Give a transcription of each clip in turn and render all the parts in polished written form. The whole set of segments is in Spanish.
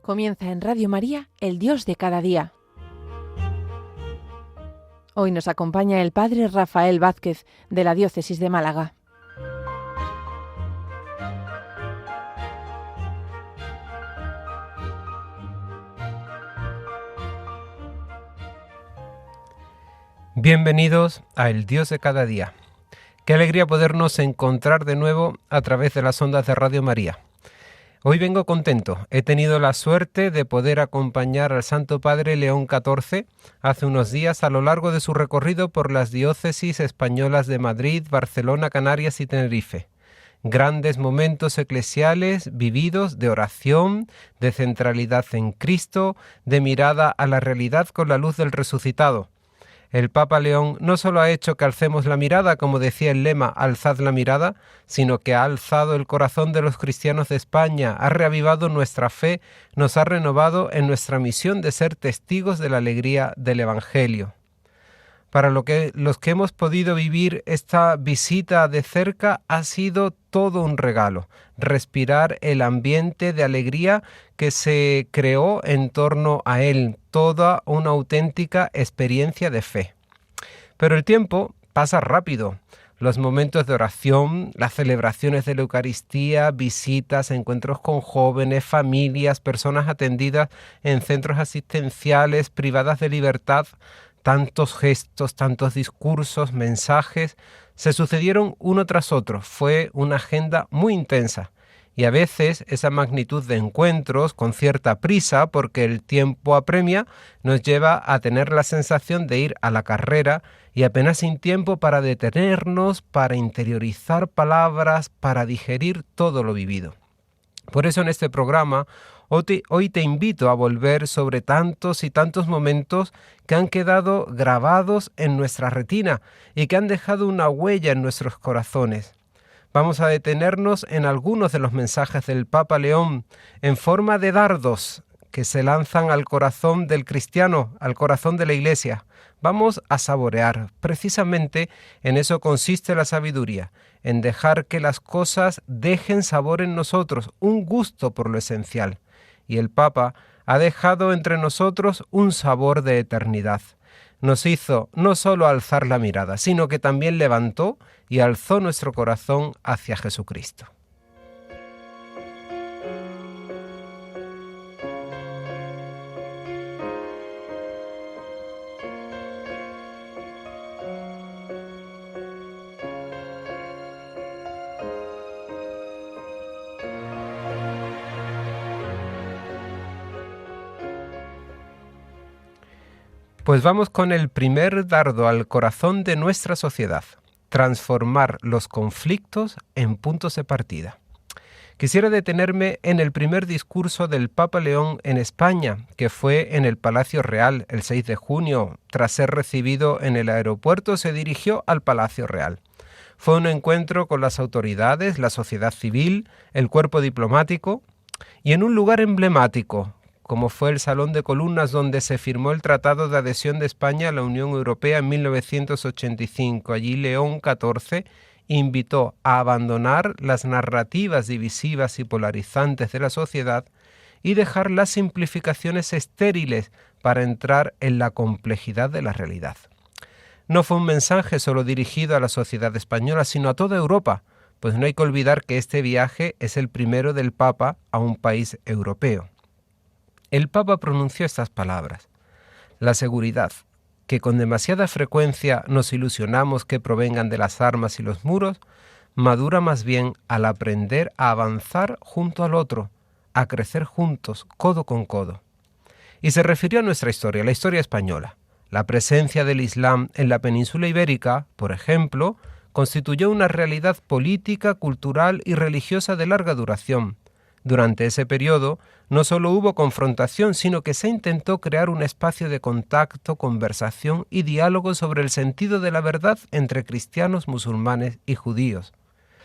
Comienza en Radio María, El Dios de cada día. Hoy nos acompaña el Padre Rafael Vázquez, de la Diócesis de Málaga. Bienvenidos a El Dios de cada día. Qué alegría podernos encontrar de nuevo a través de las ondas de Radio María. Hoy vengo contento. He tenido la suerte de poder acompañar al Santo Padre León XIV hace unos días a lo largo de su recorrido por las diócesis españolas de Madrid, Barcelona, Canarias y Tenerife. Grandes momentos eclesiales vividos de oración, de centralidad en Cristo, de mirada a la realidad con la luz del resucitado. El Papa León no solo ha hecho que alcemos la mirada, como decía el lema, alzad la mirada, sino que ha alzado el corazón de los cristianos de España, ha reavivado nuestra fe, nos ha renovado en nuestra misión de ser testigos de la alegría del Evangelio. Para los que hemos podido vivir esta visita de cerca ha sido todo un regalo, respirar el ambiente de alegría que se creó en torno a él, toda una auténtica experiencia de fe. Pero el tiempo pasa rápido. Los momentos de oración, las celebraciones de la Eucaristía, visitas, encuentros con jóvenes, familias, personas atendidas en centros asistenciales, privadas de libertad, tantos gestos, tantos discursos, mensajes, se sucedieron uno tras otro. Fue una agenda muy intensa. Y a veces esa magnitud de encuentros, con cierta prisa, porque el tiempo apremia, nos lleva a tener la sensación de ir a la carrera y apenas sin tiempo para detenernos, para interiorizar palabras, para digerir todo lo vivido. Por eso en este programa hoy te invito a volver sobre tantos y tantos momentos que han quedado grabados en nuestra retina y que han dejado una huella en nuestros corazones. Vamos a detenernos en algunos de los mensajes del Papa León en forma de dardos que se lanzan al corazón del cristiano, al corazón de la Iglesia. Vamos a saborear. Precisamente en eso consiste la sabiduría, en dejar que las cosas dejen sabor en nosotros, un gusto por lo esencial. Y el Papa ha dejado entre nosotros un sabor de eternidad. Nos hizo no solo alzar la mirada, sino que también levantó y alzó nuestro corazón hacia Jesucristo. Pues vamos con el primer dardo al corazón de nuestra sociedad: transformar los conflictos en puntos de partida. Quisiera detenerme en el primer discurso del Papa León en España, que fue en el Palacio Real el 6 de junio. Tras ser recibido en el aeropuerto, se dirigió al Palacio Real. Fue un encuentro con las autoridades, la sociedad civil, el cuerpo diplomático, y en un lugar emblemático, como fue el Salón de Columnas, donde se firmó el Tratado de Adhesión de España a la Unión Europea en 1985. Allí León XIV invitó a abandonar las narrativas divisivas y polarizantes de la sociedad y dejar las simplificaciones estériles para entrar en la complejidad de la realidad. No fue un mensaje solo dirigido a la sociedad española, sino a toda Europa, pues no hay que olvidar que este viaje es el primero del Papa a un país europeo. El Papa pronunció estas palabras: la seguridad, que con demasiada frecuencia nos ilusionamos que provengan de las armas y los muros, madura más bien al aprender a avanzar junto al otro, a crecer juntos, codo con codo. Y se refirió a nuestra historia, la historia española. La presencia del Islam en la península ibérica, por ejemplo, constituyó una realidad política, cultural y religiosa de larga duración. Durante ese periodo no solo hubo confrontación, sino que se intentó crear un espacio de contacto, conversación y diálogo sobre el sentido de la verdad entre cristianos, musulmanes y judíos.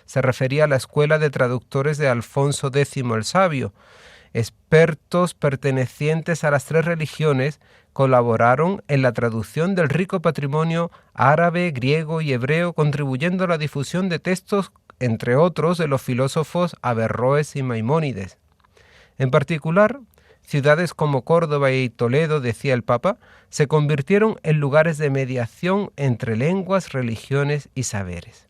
Se refería a la escuela de traductores de Alfonso X el Sabio. Expertos pertenecientes a las tres religiones colaboraron en la traducción del rico patrimonio árabe, griego y hebreo, contribuyendo a la difusión de textos entre otros de los filósofos Averroes y Maimónides. En particular, Ciudades como Córdoba y Toledo, decía el Papa, se convirtieron en lugares de mediación entre lenguas, religiones y saberes.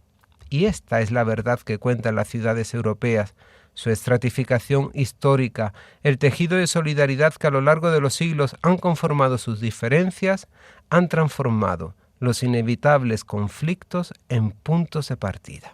Y esta es la verdad que cuentan las ciudades europeas, su estratificación histórica, el tejido de solidaridad que a lo largo de los siglos han conformado sus diferencias, han transformado los inevitables conflictos en puntos de partida.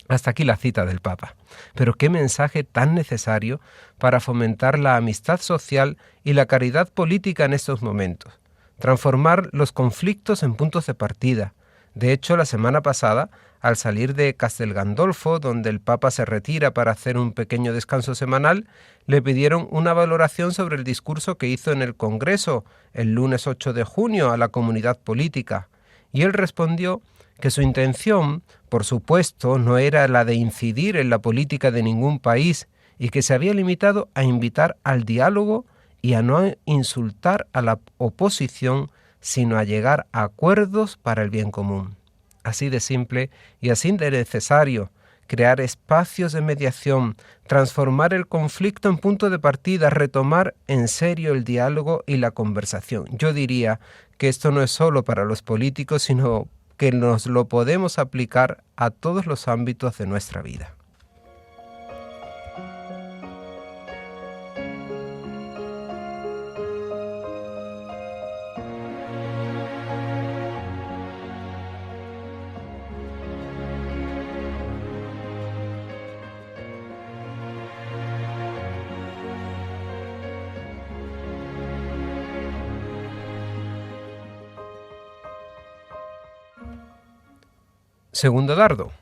Hasta aquí la cita del Papa. Pero qué mensaje tan necesario para fomentar la amistad social y la caridad política en estos momentos. Transformar los conflictos en puntos de partida. De hecho, la semana pasada, al salir de Castel Gandolfo, donde el Papa se retira para hacer un pequeño descanso semanal, le pidieron una valoración sobre el discurso que hizo en el Congreso el lunes 8 de junio a la comunidad política. Y él respondió que su intención, por supuesto, no era la de incidir en la política de ningún país y que se había limitado a invitar al diálogo y a no insultar a la oposición, sino a llegar a acuerdos para el bien común. Así de simple y así de necesario, crear espacios de mediación, transformar el conflicto en punto de partida, retomar en serio el diálogo y la conversación. Yo diría que esto no es solo para los políticos, sino que nos lo podemos aplicar a todos los ámbitos de nuestra vida. Segundo dardo,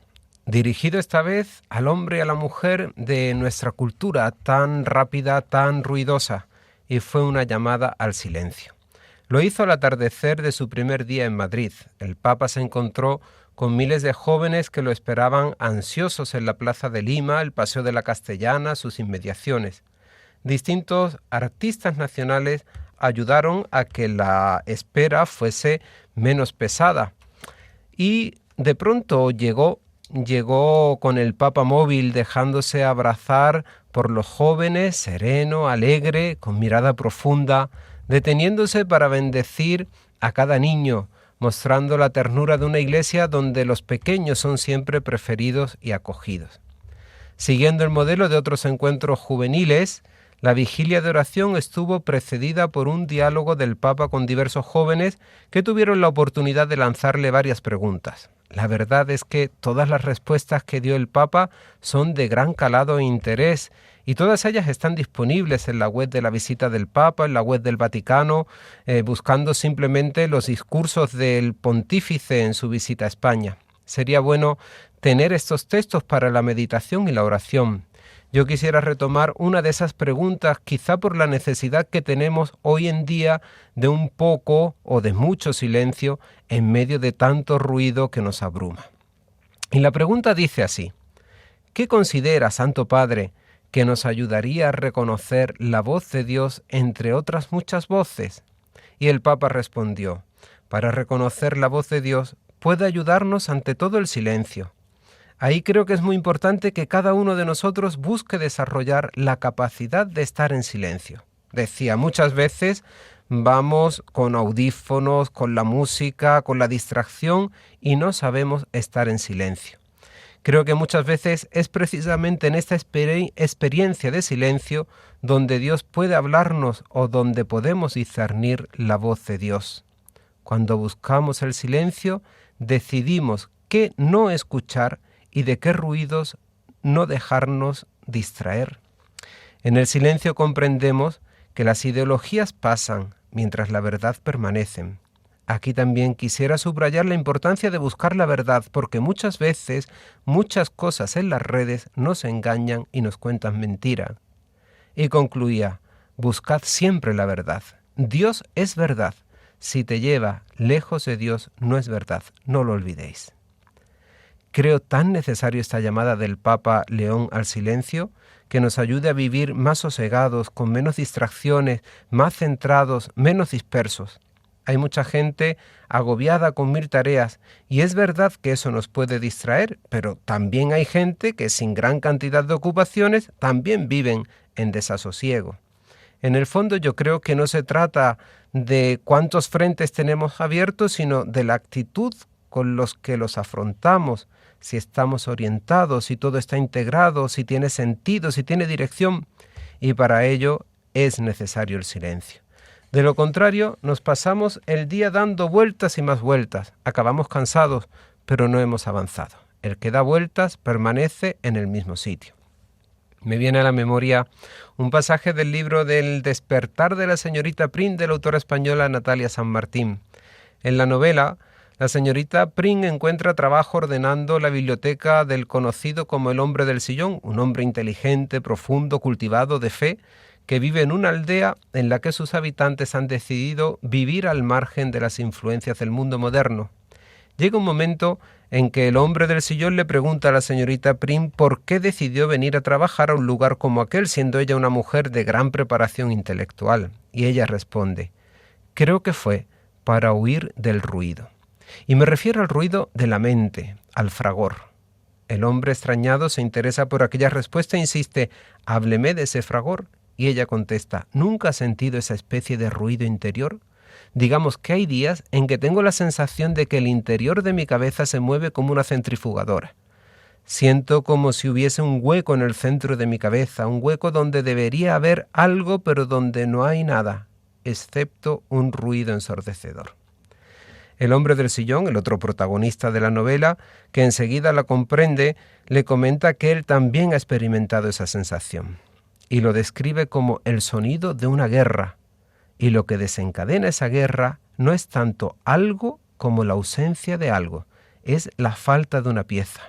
dirigido esta vez al hombre y a la mujer de nuestra cultura tan rápida, tan ruidosa, y fue una llamada al silencio. Lo hizo al atardecer de su primer día en Madrid. El Papa se encontró con miles de jóvenes que lo esperaban ansiosos en la Plaza de Lima, el Paseo de la Castellana, sus inmediaciones. Distintos artistas nacionales ayudaron a que la espera fuese menos pesada. Y de pronto llegó con el Papa móvil, dejándose abrazar por los jóvenes, sereno, alegre, con mirada profunda, deteniéndose para bendecir a cada niño, mostrando la ternura de una iglesia donde los pequeños son siempre preferidos y acogidos. Siguiendo el modelo de otros encuentros juveniles, la vigilia de oración estuvo precedida por un diálogo del Papa con diversos jóvenes que tuvieron la oportunidad de lanzarle varias preguntas. La verdad es que todas las respuestas que dio el Papa son de gran calado e interés, y todas ellas están disponibles en la web de la visita del Papa, en la web del Vaticano, buscando simplemente los discursos del pontífice en su visita a España. Sería bueno tener estos textos para la meditación y la oración. Yo quisiera retomar una de esas preguntas, quizá por la necesidad que tenemos hoy en día de un poco o de mucho silencio en medio de tanto ruido que nos abruma. Y la pregunta dice así: ¿qué considera, Santo Padre, que nos ayudaría a reconocer la voz de Dios entre otras muchas voces? Y el Papa respondió: para reconocer la voz de Dios puede ayudarnos ante todo el silencio. Ahí creo que es muy importante que cada uno de nosotros busque desarrollar la capacidad de estar en silencio. Decía, muchas veces vamos con audífonos, con la música, con la distracción y no sabemos estar en silencio. Creo que muchas veces es precisamente en esta experiencia de silencio donde Dios puede hablarnos o donde podemos discernir la voz de Dios. Cuando buscamos el silencio, decidimos qué no escuchar y de qué ruidos no dejarnos distraer. En el silencio comprendemos que las ideologías pasan mientras la verdad permanece. Aquí también quisiera subrayar la importancia de buscar la verdad, porque muchas veces muchas cosas en las redes nos engañan y nos cuentan mentira. Y concluía: buscad siempre la verdad. Dios es verdad. Si te lleva lejos de Dios, no es verdad. No lo olvidéis. Creo tan necesario esta llamada del Papa León al silencio, que nos ayude a vivir más sosegados, con menos distracciones, más centrados, menos dispersos. Hay mucha gente agobiada con 1000 tareas, y es verdad que eso nos puede distraer, pero también hay gente que sin gran cantidad de ocupaciones también viven en desasosiego. En el fondo yo creo que no se trata de cuántos frentes tenemos abiertos, sino de la actitud con los que los afrontamos, si estamos orientados, si todo está integrado, si tiene sentido, si tiene dirección. Y para ello es necesario el silencio. De lo contrario, nos pasamos el día dando vueltas y más vueltas. Acabamos cansados, pero no hemos avanzado. El que da vueltas permanece en el mismo sitio. Me viene a la memoria un pasaje del libro del Despertar de la señorita Prim, de la autora española Natalia San Martín. En la novela, la señorita Prim encuentra trabajo ordenando la biblioteca del conocido como el hombre del sillón, un hombre inteligente, profundo, cultivado, de fe, que vive en una aldea en la que sus habitantes han decidido vivir al margen de las influencias del mundo moderno. Llega un momento en que el hombre del sillón le pregunta a la señorita Prim por qué decidió venir a trabajar a un lugar como aquel, siendo ella una mujer de gran preparación intelectual. Y ella responde: creo que fue para huir del ruido. Y me refiero al ruido de la mente, al fragor. El hombre extrañado se interesa por aquella respuesta e insiste: hábleme de ese fragor. Y ella contesta: ¿nunca has sentido esa especie de ruido interior? Digamos que hay días en que tengo la sensación de que el interior de mi cabeza se mueve como una centrifugadora. Siento como si hubiese un hueco en el centro de mi cabeza, un hueco donde debería haber algo, pero donde no hay nada, excepto un ruido ensordecedor. El hombre del sillón, el otro protagonista de la novela, que enseguida la comprende, le comenta que él también ha experimentado esa sensación. Y lo describe como el sonido de una guerra. Y lo que desencadena esa guerra no es tanto algo como la ausencia de algo, es la falta de una pieza.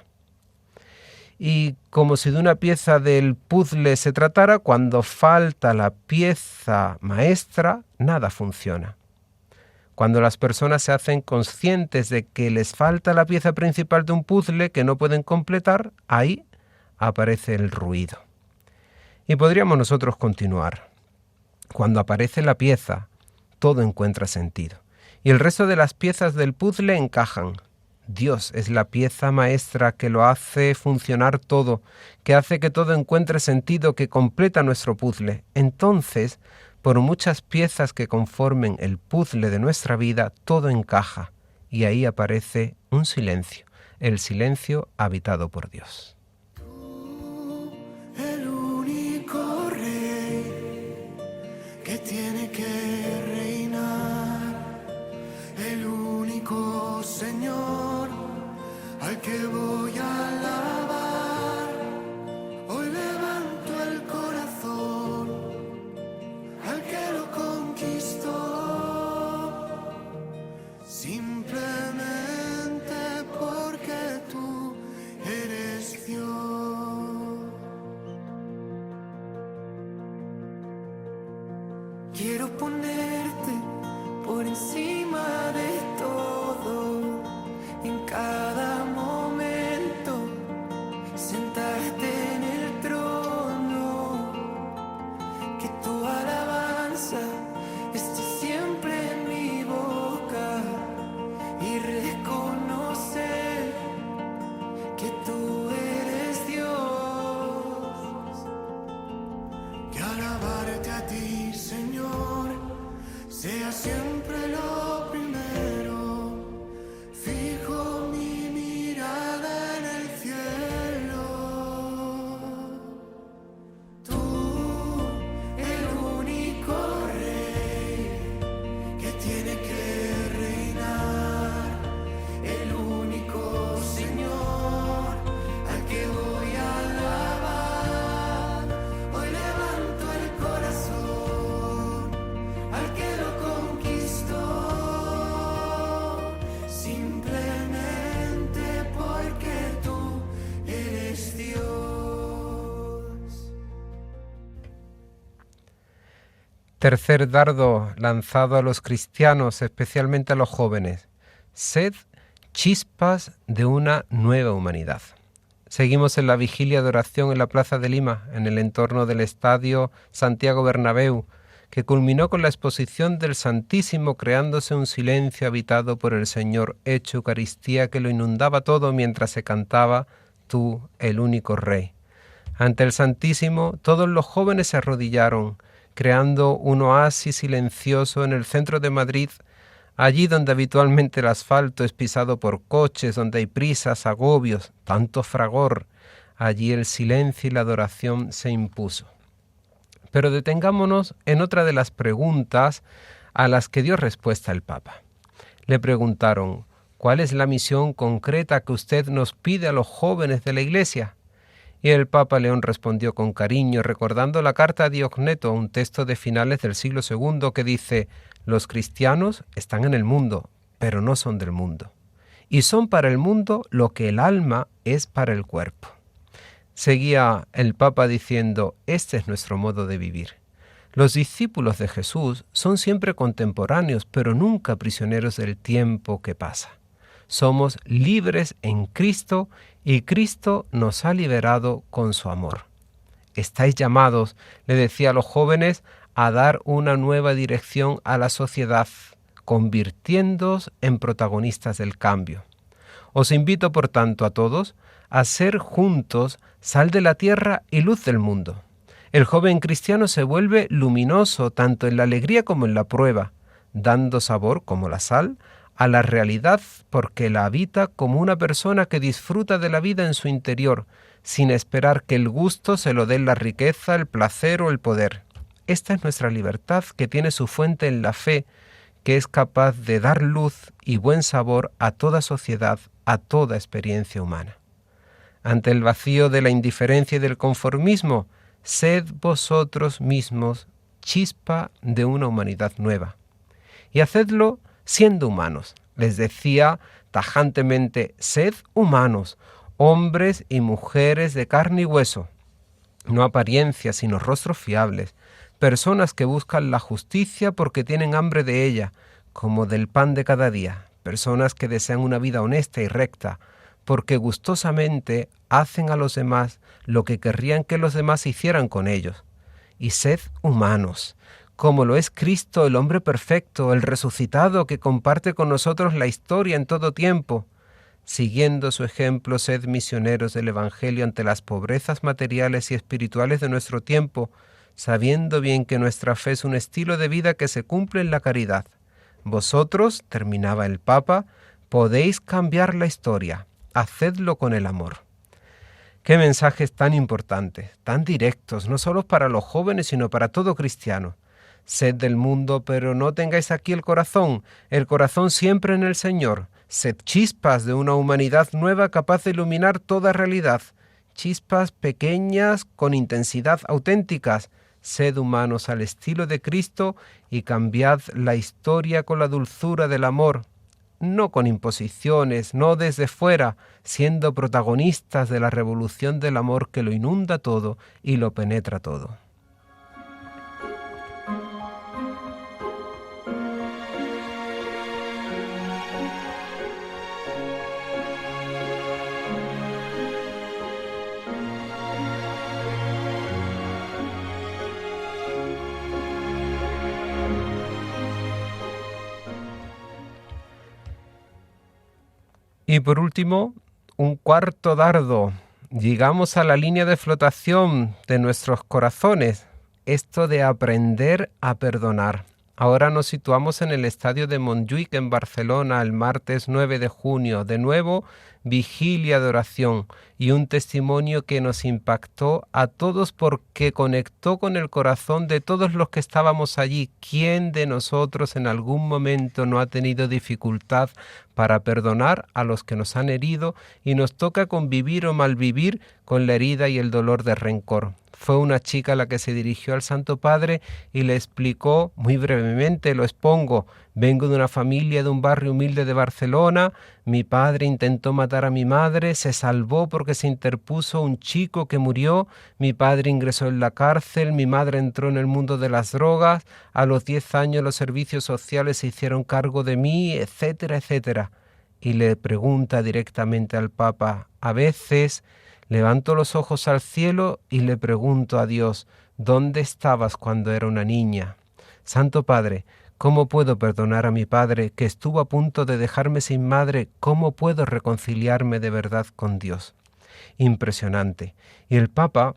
Y como si de una pieza del puzzle se tratara, cuando falta la pieza maestra, nada funciona. Cuando las personas se hacen conscientes de que les falta la pieza principal de un puzzle que no pueden completar, ahí aparece el ruido. Y podríamos nosotros continuar. Cuando aparece la pieza, todo encuentra sentido. Y el resto de las piezas del puzzle encajan. Dios es la pieza maestra que lo hace funcionar todo, que hace que todo encuentre sentido, que completa nuestro puzzle. Entonces, por muchas piezas que conformen el puzzle de nuestra vida, todo encaja. Y ahí aparece un silencio, el silencio habitado por Dios. Tiene que reinar, el único Señor al que voy a alabar. Hoy levanto el corazón al que lo conquistó, simplemente porque tú eres Dios. Quiero ponerte por encima de todo, en cada momento, sentarte en el trono, que tu alabanza esté siempre en mi boca y reconocer que tú eres Dios, que alabarte a ti, Señor, sea siempre lo primero. Fijo mi mirada en el cielo. Tú, el único rey que tiene que reinar, el único Señor al que voy a alabar. Hoy levanto el corazón al que lo conquistó, simplemente porque tú eres Dios. Tercer dardo lanzado a los cristianos, especialmente a los jóvenes. Sed chispas de una nueva humanidad. Seguimos en la vigilia de oración en la Plaza de Lima, en el entorno del Estadio Santiago Bernabéu, que culminó con la exposición del Santísimo, creándose un silencio habitado por el Señor, hecho Eucaristía que lo inundaba todo mientras se cantaba Tú, el único Rey. Ante el Santísimo, todos los jóvenes se arrodillaron, creando un oasis silencioso en el centro de Madrid, allí donde habitualmente el asfalto es pisado por coches, donde hay prisas, agobios, tanto fragor, allí el silencio y la adoración se impuso. Pero detengámonos en otra de las preguntas a las que dio respuesta el Papa. Le preguntaron: ¿cuál es la misión concreta que usted nos pide a los jóvenes de la Iglesia? Y el Papa León respondió con cariño, recordando la carta a Diogneto, un texto de finales del siglo II que dice: los cristianos están en el mundo, pero no son del mundo, y son para el mundo lo que el alma es para el cuerpo. Seguía el Papa diciendo: este es nuestro modo de vivir. Los discípulos de Jesús son siempre contemporáneos, pero nunca prisioneros del tiempo que pasa. Somos libres en Cristo y Cristo nos ha liberado con su amor. Estáis llamados, le decía a los jóvenes, a dar una nueva dirección a la sociedad, convirtiéndoos en protagonistas del cambio. Os invito, por tanto, a todos a ser juntos sal de la tierra y luz del mundo. El joven cristiano se vuelve luminoso tanto en la alegría como en la prueba, dando sabor, como la sal, a la realidad porque la habita como una persona que disfruta de la vida en su interior, sin esperar que el gusto se lo dé la riqueza, el placer o el poder. Esta es nuestra libertad, que tiene su fuente en la fe, que es capaz de dar luz y buen sabor a toda sociedad, a toda experiencia humana. Ante el vacío de la indiferencia y del conformismo, sed vosotros mismos chispa de una humanidad nueva. Y hacedlo siendo humanos. Les decía tajantemente: sed humanos, hombres y mujeres de carne y hueso, no apariencias sino rostros fiables, personas que buscan la justicia porque tienen hambre de ella, como del pan de cada día, personas que desean una vida honesta y recta, porque gustosamente hacen a los demás lo que querrían que los demás hicieran con ellos. Y sed humanos, como lo es Cristo, el hombre perfecto, el resucitado, que comparte con nosotros la historia en todo tiempo. Siguiendo su ejemplo, sed misioneros del Evangelio ante las pobrezas materiales y espirituales de nuestro tiempo, sabiendo bien que nuestra fe es un estilo de vida que se cumple en la caridad. Vosotros, terminaba el Papa, podéis cambiar la historia, hacedlo con el amor. Qué mensajes tan importantes, tan directos, no solo para los jóvenes, sino para todo cristiano. Sed del mundo, pero no tengáis aquí el corazón siempre en el Señor. Sed chispas de una humanidad nueva capaz de iluminar toda realidad, chispas pequeñas con intensidad auténticas. Sed humanos al estilo de Cristo y cambiad la historia con la dulzura del amor, no con imposiciones, no desde fuera, siendo protagonistas de la revolución del amor que lo inunda todo y lo penetra todo. Y por último, un cuarto dardo. Llegamos a la línea de flotación de nuestros corazones. Esto de aprender a perdonar. Ahora nos situamos en el estadio de Montjuïc en Barcelona el martes 9 de junio. De nuevo, vigilia de oración y un testimonio que nos impactó a todos porque conectó con el corazón de todos los que estábamos allí. ¿Quién de nosotros en algún momento no ha tenido dificultad para perdonar a los que nos han herido y nos toca convivir o malvivir con la herida y el dolor de rencor? Fue una chica la que se dirigió al Santo Padre y le explicó, muy brevemente lo expongo: vengo de una familia de un barrio humilde de Barcelona, mi padre intentó matar a mi madre, se salvó porque se interpuso un chico que murió, mi padre ingresó en la cárcel, mi madre entró en el mundo de las drogas, a los 10 años los servicios sociales se hicieron cargo de mí, etcétera, etcétera. Y le pregunta directamente al Papa: a veces levanto los ojos al cielo y le pregunto a Dios: ¿dónde estabas cuando era una niña? Santo Padre, ¿cómo puedo perdonar a mi padre que estuvo a punto de dejarme sin madre? ¿Cómo puedo reconciliarme de verdad con Dios? Impresionante. Y el Papa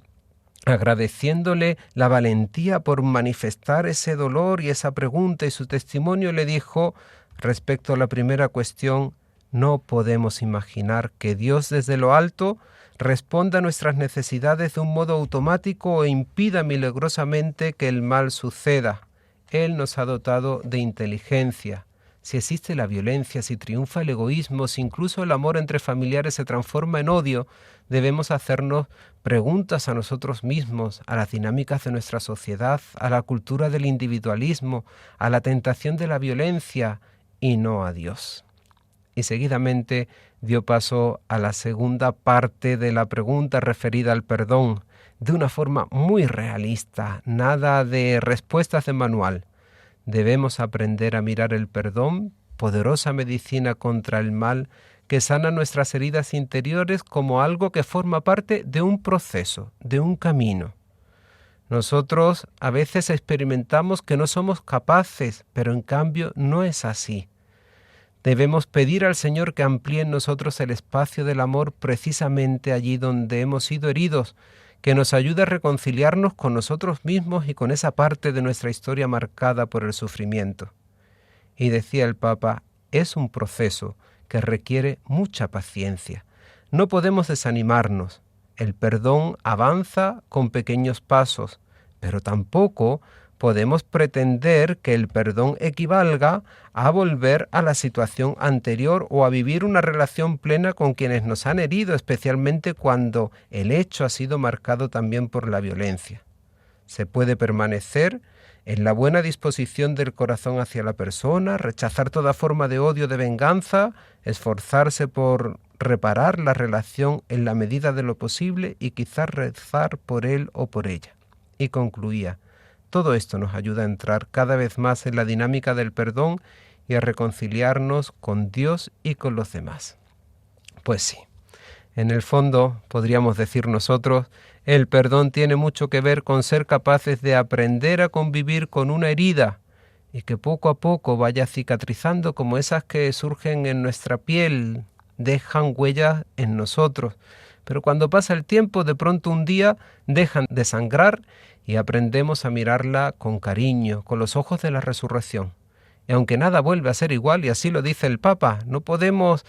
agradeciéndole la valentía por manifestar ese dolor y esa pregunta y su testimonio, le dijo, respecto a la primera cuestión, no podemos imaginar que Dios desde lo alto responda a nuestras necesidades de un modo automático o impida milagrosamente que el mal suceda. Él nos ha dotado de inteligencia. Si existe la violencia, si triunfa el egoísmo, si incluso el amor entre familiares se transforma en odio, debemos hacernos preguntas a nosotros mismos, a las dinámicas de nuestra sociedad, a la cultura del individualismo, a la tentación de la violencia y no a Dios. Y seguidamente dio paso a la segunda parte de la pregunta referida al perdón, de una forma muy realista, nada de respuestas de manual. Debemos aprender a mirar el perdón, poderosa medicina contra el mal, que sana nuestras heridas interiores como algo que forma parte de un proceso, de un camino. Nosotros a veces experimentamos que no somos capaces, pero en cambio no es así. Debemos pedir al Señor que amplíe en nosotros el espacio del amor precisamente allí donde hemos sido heridos, que nos ayude a reconciliarnos con nosotros mismos y con esa parte de nuestra historia marcada por el sufrimiento. Y decía el Papa, es un proceso que requiere mucha paciencia. No podemos desanimarnos. El perdón avanza con pequeños pasos, pero tampoco podemos pretender que el perdón equivalga a volver a la situación anterior o a vivir una relación plena con quienes nos han herido, especialmente cuando el hecho ha sido marcado también por la violencia. Se puede permanecer en la buena disposición del corazón hacia la persona, rechazar toda forma de odio, de venganza, esforzarse por reparar la relación en la medida de lo posible y quizás rezar por él o por ella. Y concluía, todo esto nos ayuda a entrar cada vez más en la dinámica del perdón y a reconciliarnos con Dios y con los demás. Pues sí, en el fondo, podríamos decir nosotros, el perdón tiene mucho que ver con ser capaces de aprender a convivir con una herida y que poco a poco vaya cicatrizando como esas que surgen en nuestra piel, dejan huellas en nosotros. Pero cuando pasa el tiempo, de pronto un día dejan de sangrar y aprendemos a mirarla con cariño, con los ojos de la resurrección. Y aunque nada vuelve a ser igual, y así lo dice el Papa, no podemos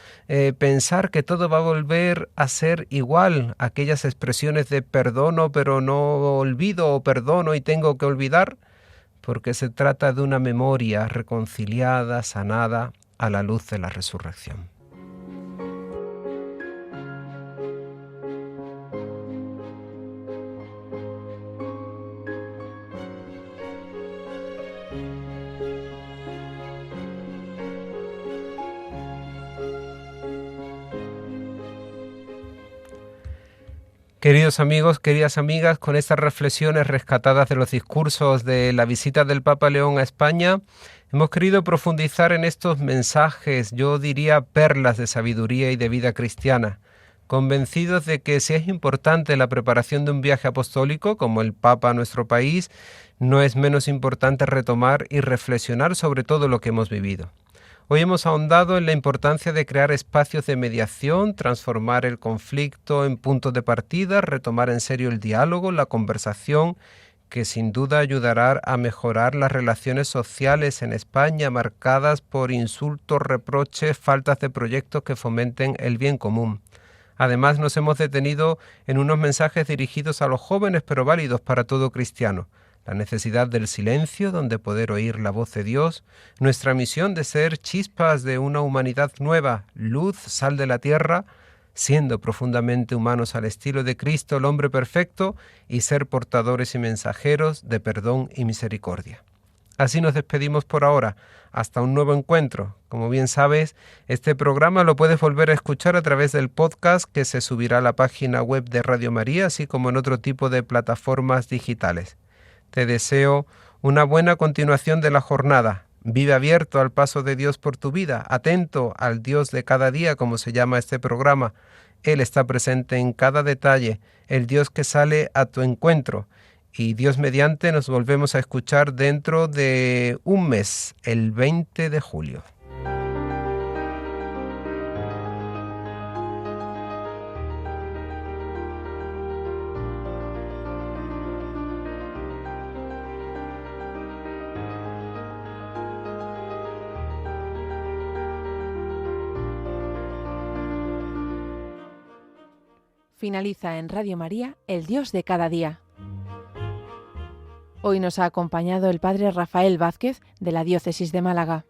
pensar que todo va a volver a ser igual. Aquellas expresiones de perdono, pero no olvido, o perdono y tengo que olvidar, porque se trata de una memoria reconciliada, sanada, a la luz de la resurrección. Queridos amigos, queridas amigas, con estas reflexiones rescatadas de los discursos de la visita del Papa León a España, hemos querido profundizar en estos mensajes, yo diría perlas de sabiduría y de vida cristiana, convencidos de que si es importante la preparación de un viaje apostólico, como el Papa a nuestro país, no es menos importante retomar y reflexionar sobre todo lo que hemos vivido. Hoy hemos ahondado en la importancia de crear espacios de mediación, transformar el conflicto en puntos de partida, retomar en serio el diálogo, la conversación, que sin duda ayudará a mejorar las relaciones sociales en España marcadas por insultos, reproches, faltas de proyectos que fomenten el bien común. Además, nos hemos detenido en unos mensajes dirigidos a los jóvenes, pero válidos para todo cristiano. La necesidad del silencio, donde poder oír la voz de Dios, nuestra misión de ser chispas de una humanidad nueva, luz, sal de la tierra, siendo profundamente humanos al estilo de Cristo, el hombre perfecto, y ser portadores y mensajeros de perdón y misericordia. Así nos despedimos por ahora. Hasta un nuevo encuentro. Como bien sabes, este programa lo puedes volver a escuchar a través del podcast que se subirá a la página web de Radio María, así como en otro tipo de plataformas digitales. Te deseo una buena continuación de la jornada. Vive abierto al paso de Dios por tu vida, atento al Dios de cada día, como se llama este programa. Él está presente en cada detalle, el Dios que sale a tu encuentro. Y Dios mediante nos volvemos a escuchar dentro de un mes, el 20 de julio. Finaliza en Radio María, El Dios de cada día. Hoy nos ha acompañado el padre Rafael Vázquez de la Diócesis de Málaga.